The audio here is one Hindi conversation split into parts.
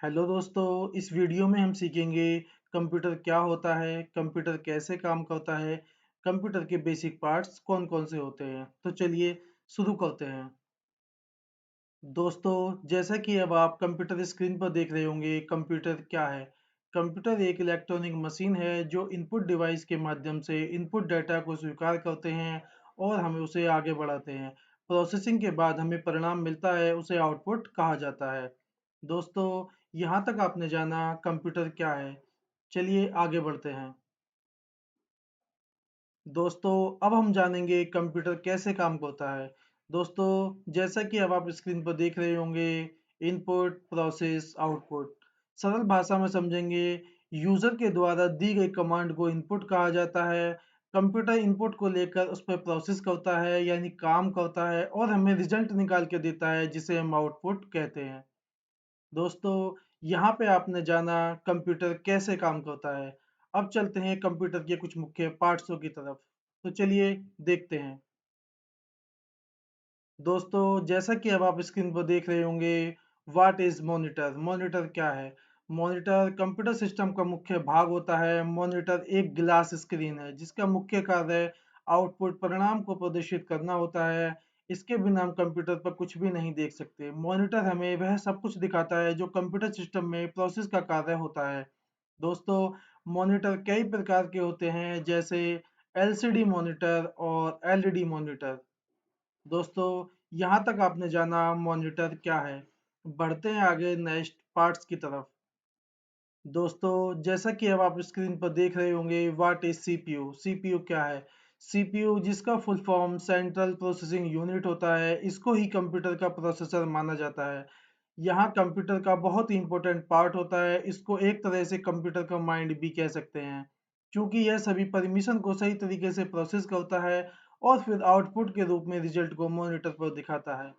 हेलो दोस्तों, इस वीडियो में हम सीखेंगे कंप्यूटर क्या होता है, कंप्यूटर कैसे काम करता है, कंप्यूटर के बेसिक पार्ट्स कौन-कौन से होते हैं। तो चलिए शुरू करते हैं। दोस्तों, जैसा कि अब आप कंप्यूटर स्क्रीन पर देख रहे होंगे, कंप्यूटर क्या है? कंप्यूटर एक इलेक्ट्रॉनिक मशीन है जो इनपुट डिवाइस के माध्यम से इनपुट डेटा को स्वीकार करते हैं और हमें उसे आगे बढ़ाते हैं। प्रोसेसिंग के बाद हमें परिणाम मिलता है, उसे आउटपुट कहा जाता है। दोस्तों, यहाँ तक आपने जाना कंप्यूटर क्या है। चलिए आगे बढ़ते हैं। दोस्तों, अब हम जानेंगे कंप्यूटर कैसे काम करता है। दोस्तों, जैसा कि अब आप स्क्रीन पर देख रहे होंगे, इनपुट, प्रोसेस, आउटपुट। सरल भाषा में समझेंगे, यूजर के द्वारा दी गई कमांड को इनपुट कहा जाता है। कंप्यूटर इनपुट को लेकर उस पर प्रोसेस करता है, यानी काम करता है और हमें रिजल्ट निकाल के देता है, जिसे हम आउटपुट कहते हैं। दोस्तों, यहाँ पे आपने जाना कंप्यूटर कैसे काम करता है। अब चलते हैं कंप्यूटर के कुछ मुख्य पार्ट्सों की तरफ। तो चलिए देखते हैं। दोस्तों, जैसा कि अब आप स्क्रीन पर देख रहे होंगे, व्हाट इज मॉनिटर? मॉनिटर क्या है? मॉनिटर कंप्यूटर सिस्टम का मुख्य भाग होता है। मॉनिटर एक ग्लास स्क्रीन है जिसका मुख्य कार्य आउटपुट परिणाम को प्रदर्शित करना होता है। इसके बिना हम कंप्यूटर पर कुछ भी नहीं देख सकते। मॉनिटर हमें वह सब कुछ दिखाता है जो कंप्यूटर सिस्टम में प्रोसेस का कार्य होता है। दोस्तों, मॉनिटर कई प्रकार के होते हैं, जैसे एलसीडी मॉनिटर और एलईडी मॉनिटर। दोस्तों, यहाँ तक आपने जाना मॉनिटर क्या है। बढ़ते हैं आगे नेक्स्ट पार्ट्स की तरफ। दोस्तों, जैसा कि अब आप स्क्रीन पर देख रहे होंगे, व्हाट इज सीपीयू? सीपीयू क्या है? सीपीयू, जिसका full form central processing unit होता है, इसको ही कंप्यूटर का प्रोसेसर माना जाता है। यहाँ कंप्यूटर का बहुत ही इंपॉर्टेंट पार्ट होता है। इसको एक तरह से कंप्यूटर का माइंड भी कह सकते हैं, क्योंकि यह सभी परमिशन को सही तरीके से प्रोसेस करता है और फिर आउटपुट के रूप में रिजल्ट को मॉनिटर पर दिखाता है।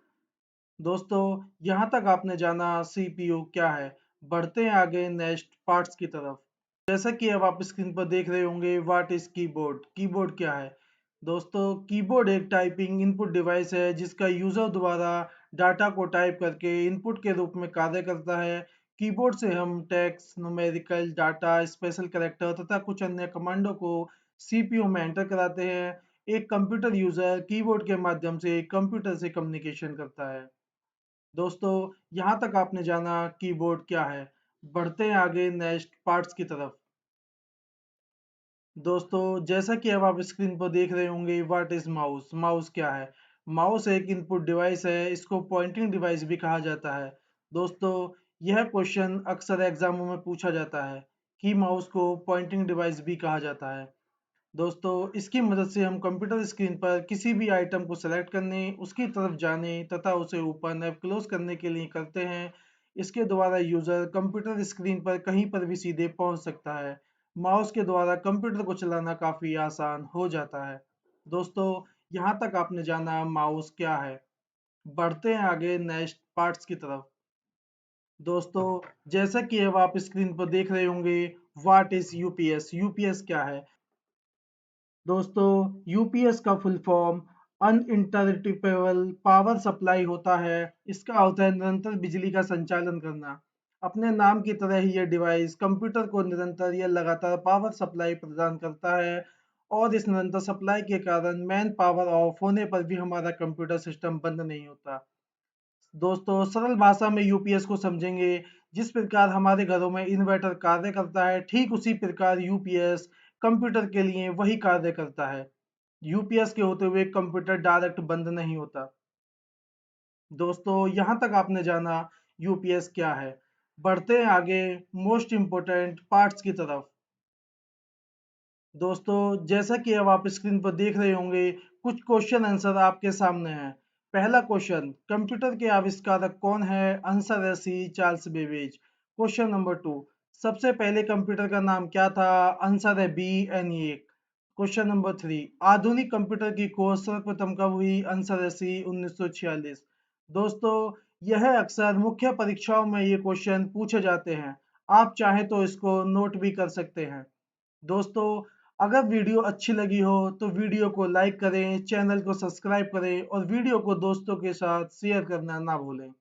दोस्तों, यहाँ तक आपने जाना सीपीयू क्या है। बढ़ते हैं आगे नेक्स्ट पार्ट्स की तरफ। जैसा कि अब आप स्क्रीन पर देख रहे होंगे, व्हाट इज कीबोर्ड? कीबोर्ड क्या है? दोस्तों, कीबोर्ड एक टाइपिंग इनपुट डिवाइस है जिसका यूजर द्वारा डाटा को टाइप करके इनपुट के रूप में कार्य करता है। कीबोर्ड से हम text, numerical data, special character तथा कुछ अन्य कमांडों को सीपीयू में एंटर कराते हैं। एक कंप्यूटर यूजर कीबोर्ड के माध्यम से कंप्यूटर से कम्युनिकेशन करता है। दोस्तों, यहाँ तक आपने जाना कीबोर्ड क्या है। बढ़ते हैं आगे नेक्स्ट पार्ट्स की तरफ। दोस्तों, जैसा कि अब आप स्क्रीन पर देख रहे होंगे, व्हाट इज माउस? माउस क्या है? माउस एक इनपुट डिवाइस है। इसको पॉइंटिंग डिवाइस भी कहा जाता है। दोस्तों, यह क्वेश्चन अक्सर एग्जामों में पूछा जाता है कि माउस को पॉइंटिंग डिवाइस भी कहा जाता है। दोस्तों, इसकी मदद से हम कंप्यूटर स्क्रीन पर किसी भी आइटम को सेलेक्ट करने, उसकी तरफ जाने तथा उसे ओपन या क्लोज करने के लिए करते हैं। इसके द्वारा यूजर कंप्यूटर स्क्रीन पर कहीं पर भी सीधे पहुंच सकता है। माउस के द्वारा कंप्यूटर को चलाना काफी आसान हो जाता है। दोस्तों, यहाँ तक आपने जाना माउस क्या है। बढ़ते हैं आगे नेक्स्ट पार्ट्स की तरफ। दोस्तों, जैसा कि अब आप स्क्रीन पर देख रहे होंगे, व्हाट इज यूपीएस? यूपीएस क्या है? दोस्तों, यूपीएस का फुल फॉर्म अनइंटरप्रेटेबल पावर सप्लाई होता है। इसका अर्थ है निरंतर बिजली का संचालन करना। अपने नाम की तरह ही यह डिवाइस कंप्यूटर को निरंतर या लगातार पावर सप्लाई प्रदान करता है और इस निरंतर सप्लाई के कारण मैन पावर ऑफ होने पर भी हमारा कंप्यूटर सिस्टम बंद नहीं होता। दोस्तों, सरल भाषा में यूपीएस को समझेंगे। जिस प्रकार हमारे घरों में इन्वर्टर कार्य करता है, ठीक उसी प्रकार यूपीएस कंप्यूटर के लिए वही कार्य करता है। यूपीएस के होते हुए कंप्यूटर डायरेक्ट बंद नहीं होता। दोस्तों, यहाँ तक आपने जाना यूपीएस क्या है। बढ़ते हैं आगे मोस्ट इम्पोर्टेंट पार्ट्स की तरफ। दोस्तों, जैसा कि अब आप स्क्रीन पर देख रहे होंगे, कुछ क्वेश्चन आंसर आपके सामने हैं। पहला क्वेश्चन, कंप्यूटर के आविष्कारक कौन है? आंसर है सी, चार्ल्स बेबेज। क्वेश्चन नंबर 2, सबसे पहले कंप्यूटर का नाम क्या था? आंसर है बी, एनिएक। क्वेश्चन नंबर 3, आधुनिक कंप्यूटर की खोज सर्वप्रथम कब हुई? आंसर है सी, 1946। दोस्तों, यह अक्सर मुख्य परीक्षाओं में ये क्वेश्चन पूछे जाते हैं। आप चाहें तो इसको नोट भी कर सकते हैं। दोस्तों, अगर वीडियो अच्छी लगी हो तो वीडियो को लाइक करें, चैनल को सब्सक्राइब करें और वीडियो को दोस्तों के साथ शेयर करना ना भूलें।